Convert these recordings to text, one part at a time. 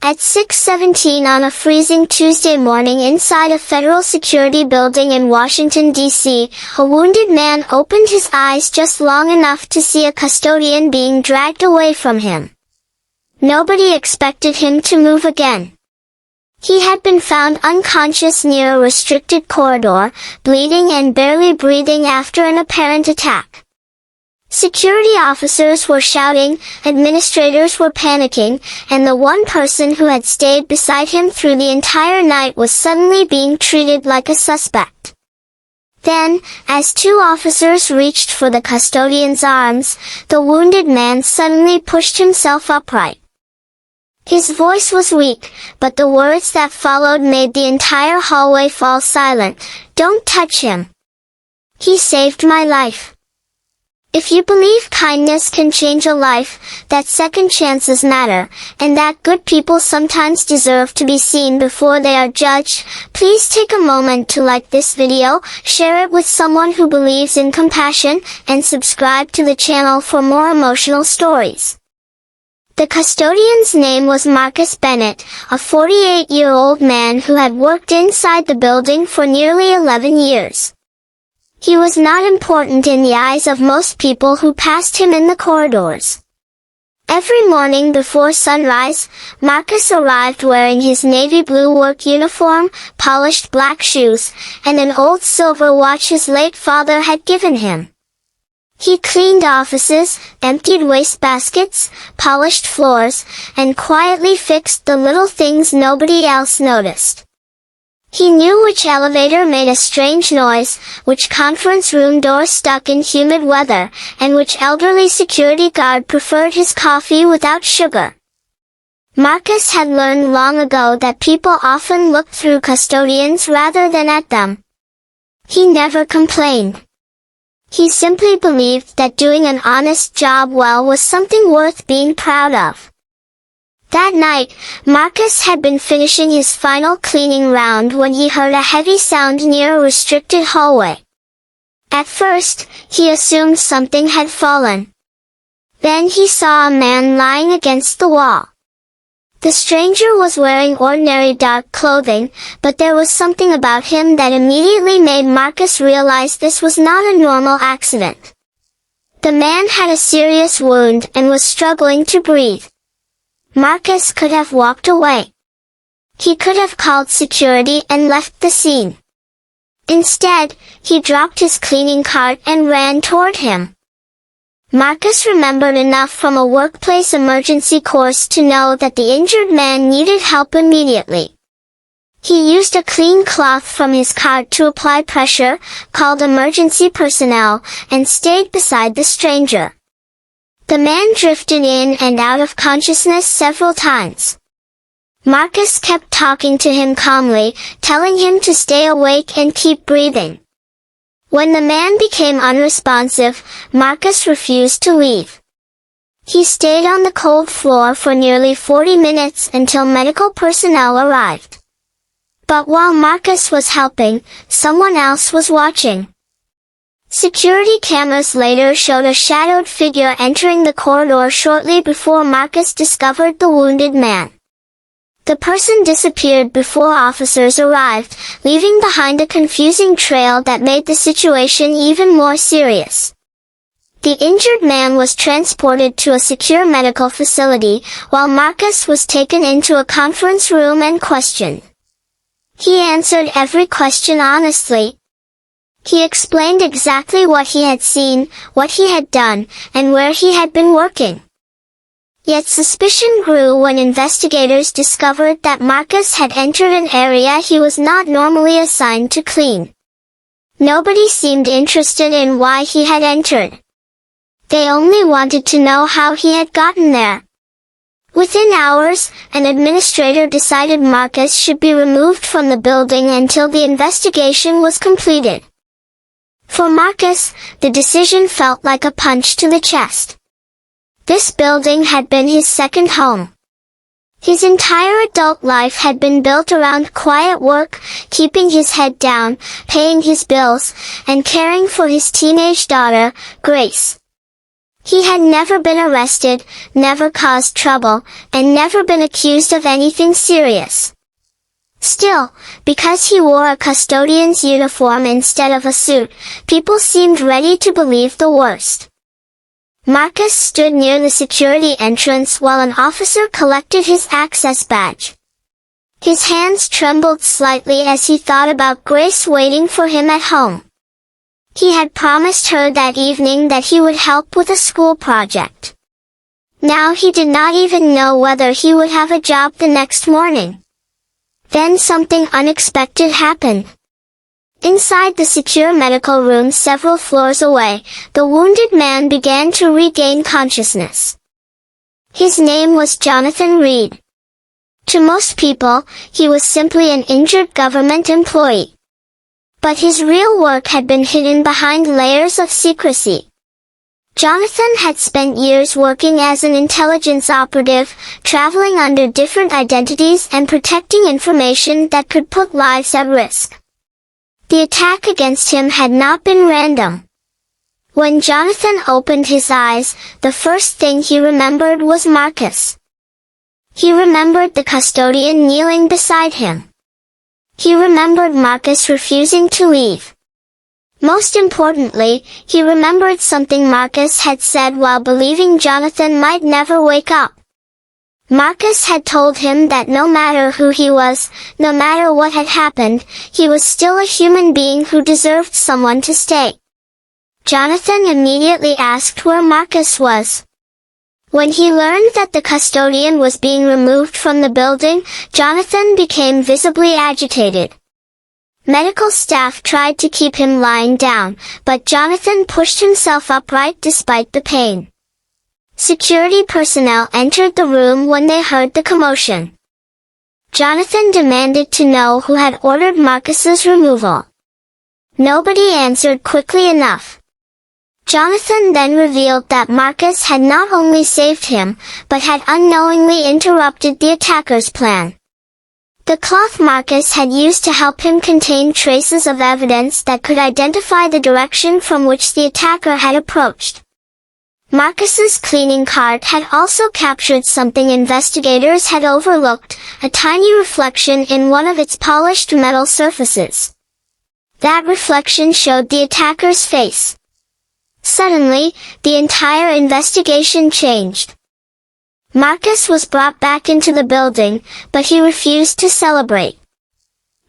At 6:17 on a freezing Tuesday morning inside a federal security building in Washington, D.C., a wounded man opened his eyes just long enough to see a custodian being dragged away from him. Nobody expected him to move again. He had been found unconscious near a restricted corridor, bleeding and barely breathing after an apparent attack. Security officers were shouting, administrators were panicking, and the one person who had stayed beside him through the entire night was suddenly being treated like a suspect. Then, as two officers reached for the custodian's arms, the wounded man suddenly pushed himself upright. His voice was weak, but the words that followed made the entire hallway fall silent. "Don't touch him. He saved my life." If you believe kindness can change a life, that second chances matter, and that good people sometimes deserve to be seen before they are judged, please take a moment to like this video, share it with someone who believes in compassion, and subscribe to the channel for more emotional stories. The custodian's name was Marcus Bennett, a 48-year-old man who had worked inside the building for nearly 11 years. He was not important in the eyes of most people who passed him in the corridors. Every morning before sunrise, Marcus arrived wearing his navy blue work uniform, polished black shoes, and an old silver watch his late father had given him. He cleaned offices, emptied wastebaskets, polished floors, and quietly fixed the little things nobody else noticed. He knew which elevator made a strange noise, which conference room door stuck in humid weather, and which elderly security guard preferred his coffee without sugar. Marcus had learned long ago that people often looked through custodians rather than at them. He never complained. He simply believed that doing an honest job well was something worth being proud of. That night, Marcus had been finishing his final cleaning round when he heard a heavy sound near a restricted hallway. At first, he assumed something had fallen. Then he saw a man lying against the wall. The stranger was wearing ordinary dark clothing, but there was something about him that immediately made Marcus realize this was not a normal accident. The man had a serious wound and was struggling to breathe. Marcus could have walked away. He could have called security and left the scene. Instead, he dropped his cleaning cart and ran toward him. Marcus remembered enough from a workplace emergency course to know that the injured man needed help immediately. He used a clean cloth from his cart to apply pressure, called emergency personnel, and stayed beside the stranger. The man drifted in and out of consciousness several times. Marcus kept talking to him calmly, telling him to stay awake and keep breathing. When the man became unresponsive, Marcus refused to leave. He stayed on the cold floor for nearly 40 minutes until medical personnel arrived. But while Marcus was helping, someone else was watching. Security cameras later showed a shadowed figure entering the corridor shortly before Marcus discovered the wounded man. The person disappeared before officers arrived, leaving behind a confusing trail that made the situation even more serious. The injured man was transported to a secure medical facility, while Marcus was taken into a conference room and questioned. He answered every question honestly. He explained exactly what he had seen, what he had done, and where he had been working. Yet suspicion grew when investigators discovered that Marcus had entered an area he was not normally assigned to clean. Nobody seemed interested in why he had entered. They only wanted to know how he had gotten there. Within hours, an administrator decided Marcus should be removed from the building until the investigation was completed. For Marcus, the decision felt like a punch to the chest. This building had been his second home. His entire adult life had been built around quiet work, keeping his head down, paying his bills, and caring for his teenage daughter, Grace. He had never been arrested, never caused trouble, and never been accused of anything serious. Still, because he wore a custodian's uniform instead of a suit, people seemed ready to believe the worst. Marcus stood near the security entrance while an officer collected his access badge. His hands trembled slightly as he thought about Grace waiting for him at home. He had promised her that evening that he would help with a school project. Now he did not even know whether he would have a job the next morning. Then something unexpected happened. Inside the secure medical room several floors away, the wounded man began to regain consciousness. His name was Jonathan Reed. To most people, he was simply an injured government employee. But his real work had been hidden behind layers of secrecy. Jonathan had spent years working as an intelligence operative, traveling under different identities and protecting information that could put lives at risk. The attack against him had not been random. When Jonathan opened his eyes, the first thing he remembered was Marcus. He remembered the custodian kneeling beside him. He remembered Marcus refusing to leave. Most importantly, he remembered something Marcus had said while believing Jonathan might never wake up. Marcus had told him that no matter who he was, no matter what had happened, he was still a human being who deserved someone to stay. Jonathan immediately asked where Marcus was. When he learned that the custodian was being removed from the building, Jonathan became visibly agitated. Medical staff tried to keep him lying down, but Jonathan pushed himself upright despite the pain. Security personnel entered the room when they heard the commotion. Jonathan demanded to know who had ordered Marcus's removal. Nobody answered quickly enough. Jonathan then revealed that Marcus had not only saved him, but had unknowingly interrupted the attacker's plan. The cloth Marcus had used to help him contained traces of evidence that could identify the direction from which the attacker had approached. Marcus's cleaning cart had also captured something investigators had overlooked, a tiny reflection in one of its polished metal surfaces. That reflection showed the attacker's face. Suddenly, the entire investigation changed. Marcus was brought back into the building, but he refused to celebrate.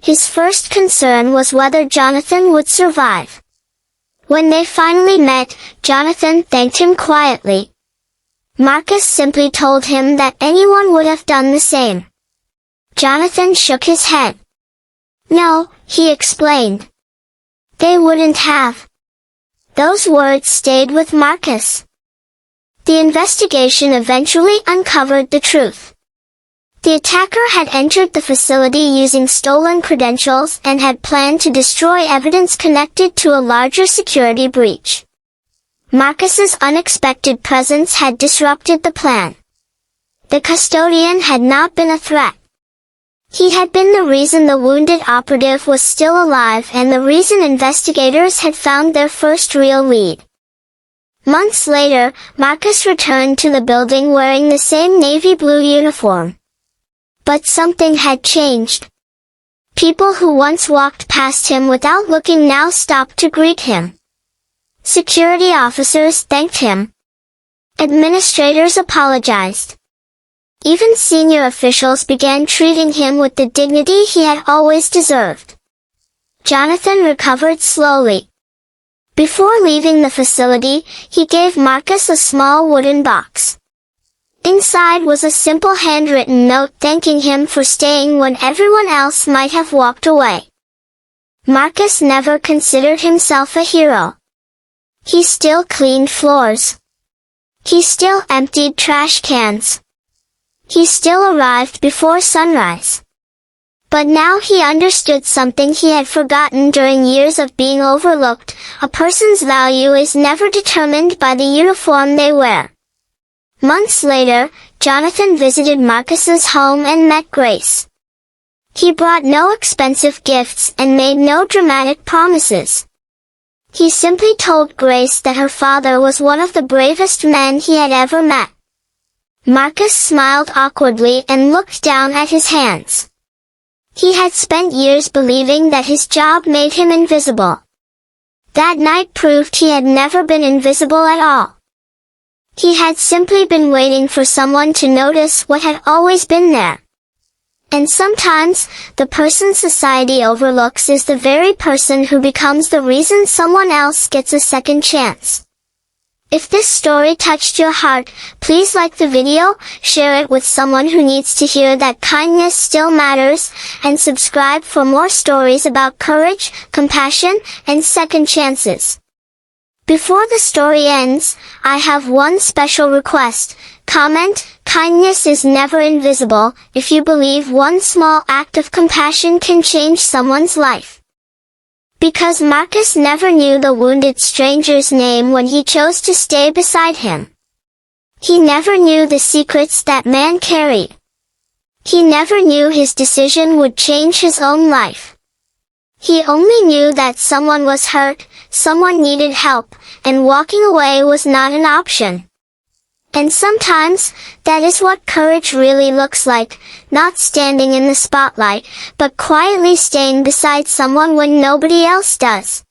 His first concern was whether Jonathan would survive. When they finally met, Jonathan thanked him quietly. Marcus simply told him that anyone would have done the same. Jonathan shook his head. No, he explained. They wouldn't have. Those words stayed with Marcus. The investigation eventually uncovered the truth. The attacker had entered the facility using stolen credentials and had planned to destroy evidence connected to a larger security breach. Marcus's unexpected presence had disrupted the plan. The custodian had not been a threat. He had been the reason the wounded operative was still alive and the reason investigators had found their first real lead. Months later, Marcus returned to the building wearing the same navy blue uniform. But something had changed. People who once walked past him without looking now stopped to greet him. Security officers thanked him. Administrators apologized. Even senior officials began treating him with the dignity he had always deserved. Jonathan recovered slowly. Before leaving the facility, he gave Marcus a small wooden box. Inside was a simple handwritten note thanking him for staying when everyone else might have walked away. Marcus never considered himself a hero. He still cleaned floors. He still emptied trash cans. He still arrived before sunrise. But now he understood something he had forgotten during years of being overlooked. A person's value is never determined by the uniform they wear. Months later, Jonathan visited Marcus's home and met Grace. He brought no expensive gifts and made no dramatic promises. He simply told Grace that her father was one of the bravest men he had ever met. Marcus smiled awkwardly and looked down at his hands. He had spent years believing that his job made him invisible. That night proved he had never been invisible at all. He had simply been waiting for someone to notice what had always been there. And sometimes, the person society overlooks is the very person who becomes the reason someone else gets a second chance. If this story touched your heart, please like the video, share it with someone who needs to hear that kindness still matters, and subscribe for more stories about courage, compassion, and second chances. Before the story ends, I have one special request. Comment, "Kindness is never invisible," if you believe one small act of compassion can change someone's life. Because Marcus never knew the wounded stranger's name when he chose to stay beside him. He never knew the secrets that man carried. He never knew his decision would change his own life. He only knew that someone was hurt, someone needed help, and walking away was not an option. And sometimes, that is what courage really looks like, not standing in the spotlight, but quietly staying beside someone when nobody else does.